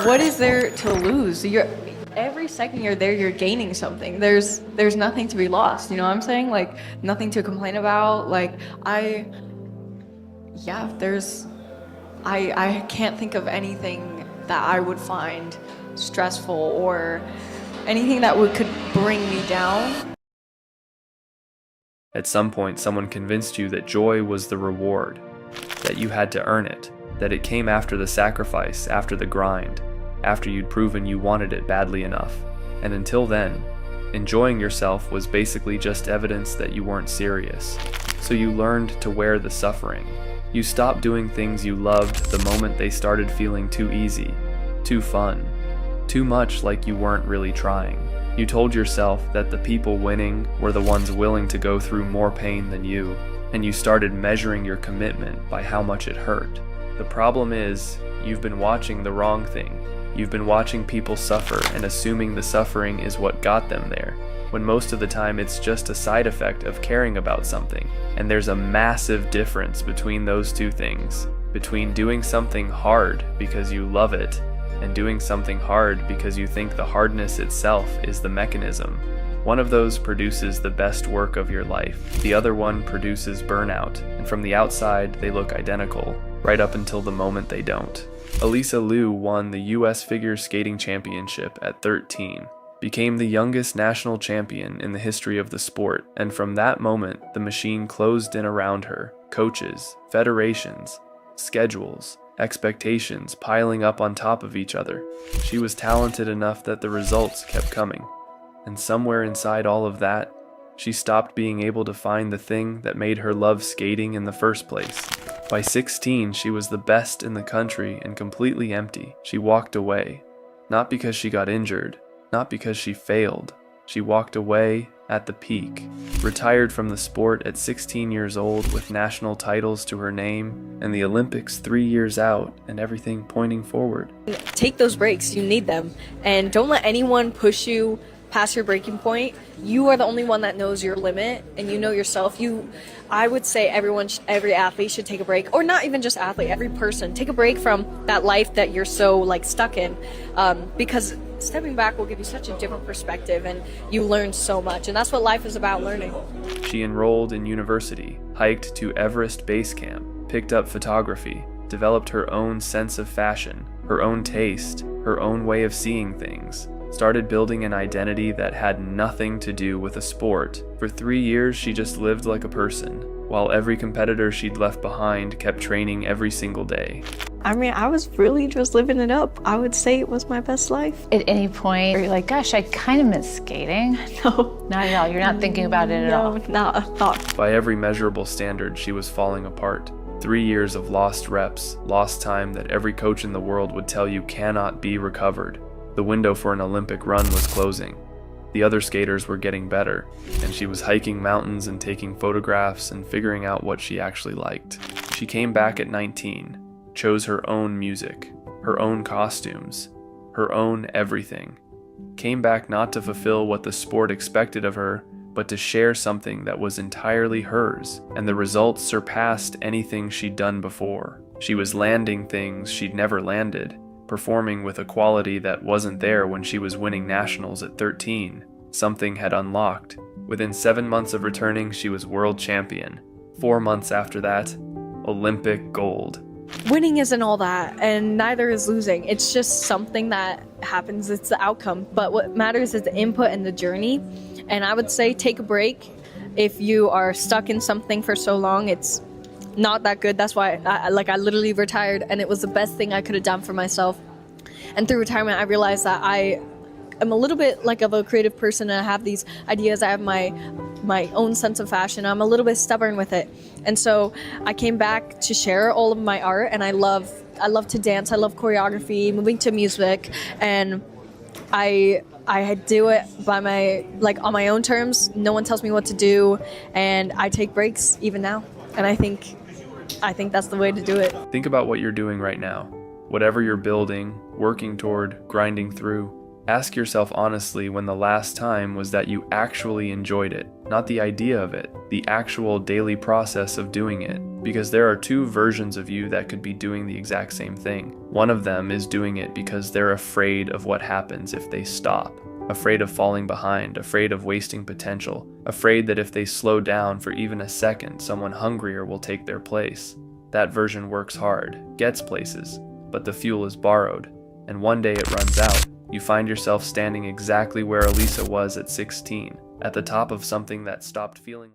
what is there to lose? Every second you're there, you're gaining something. There's nothing to be lost. You know what I'm saying? Like, nothing to complain about. Like, I can't think of anything that I would find stressful or anything that could bring me down. At some point, someone convinced you that joy was the reward, that you had to earn it, that it came after the sacrifice, after the grind, after you'd proven you wanted it badly enough. And until then, enjoying yourself was basically just evidence that you weren't serious. So you learned to wear the suffering. You stopped doing things you loved the moment they started feeling too easy, too fun, too much like you weren't really trying. You told yourself that the people winning were the ones willing to go through more pain than you, and you started measuring your commitment by how much it hurt. The problem is, you've been watching the wrong thing. You've been watching people suffer and assuming the suffering is what got them there, when most of the time it's just a side effect of caring about something. And there's a massive difference between those two things, between doing something hard because you love it and doing something hard because you think the hardness itself is the mechanism. One of those produces the best work of your life. The other one produces burnout, and from the outside they look identical, right up until the moment they don't. Elisa Liu won the US Figure Skating Championship at 13, became the youngest national champion in the history of the sport, and from that moment, the machine closed in around her. Coaches, federations, schedules, expectations piling up on top of each other. She was talented enough that the results kept coming. And somewhere inside all of that, she stopped being able to find the thing that made her love skating in the first place. By 16, she was the best in the country and completely empty. She walked away, not because she got injured, not because she failed. She walked away at the peak, retired from the sport at 16 years old with national titles to her name and the Olympics 3 years out and everything pointing forward. Take those breaks, you need them, and don't let anyone push you past your breaking point. You are the only one that knows your limit, and you know yourself. I would say every athlete should take a break, or not even just athlete, every person. Take a break from that life that you're so stuck in, because stepping back will give you such a different perspective, and you learn so much, and that's what life is about, learning. She enrolled in university, hiked to Everest Base Camp, picked up photography, developed her own sense of fashion, her own taste, her own way of seeing things, started building an identity that had nothing to do with a sport. For 3 years, she just lived like a person, while every competitor she'd left behind kept training every single day. I mean, I was really just living it up. I would say it was my best life. At any point, you're like, gosh, I kind of miss skating. No. Not at all. You're not thinking about it at all. No, not a thought. By every measurable standard, she was falling apart. 3 years of lost reps, lost time that every coach in the world would tell you cannot be recovered. The window for an Olympic run was closing. The other skaters were getting better, and she was hiking mountains and taking photographs and figuring out what she actually liked. She came back at 19, chose her own music, her own costumes, her own everything. Came back not to fulfill what the sport expected of her, but to share something that was entirely hers, and the results surpassed anything she'd done before. She was landing things she'd never landed, performing with a quality that wasn't there when she was winning nationals at 13. Something had unlocked. Within 7 months of returning, she was world champion. 4 months after that, Olympic gold. Winning isn't all that, and neither is losing. It's just something that happens. It's the outcome. But what matters is the input and the journey. And I would say take a break. If you are stuck in something for so long, it's not that good. That's why I literally retired, and it was the best thing I could have done for myself. And through retirement, I realized that I am a little bit of a creative person, and I have these ideas. I have my own sense of fashion. I'm a little bit stubborn with it. And so I came back to share all of my art, and I love to dance. I love choreography, moving to music, and I do it by on my own terms. No one tells me what to do, and I take breaks even now. And I think that's the way to do it. Think about what you're doing right now. Whatever you're building, working toward, grinding through. Ask yourself honestly when the last time was that you actually enjoyed it. Not the idea of it, the actual daily process of doing it. because there are two versions of you that could be doing the exact same thing. One of them is doing it because they're afraid of what happens if they stop, afraid of falling behind, afraid of wasting potential, afraid that if they slow down for even a second, someone hungrier will take their place. That version works hard, gets places, but the fuel is borrowed, and one day it runs out. You find yourself standing exactly where Elisa was at 16, at the top of something that stopped feeling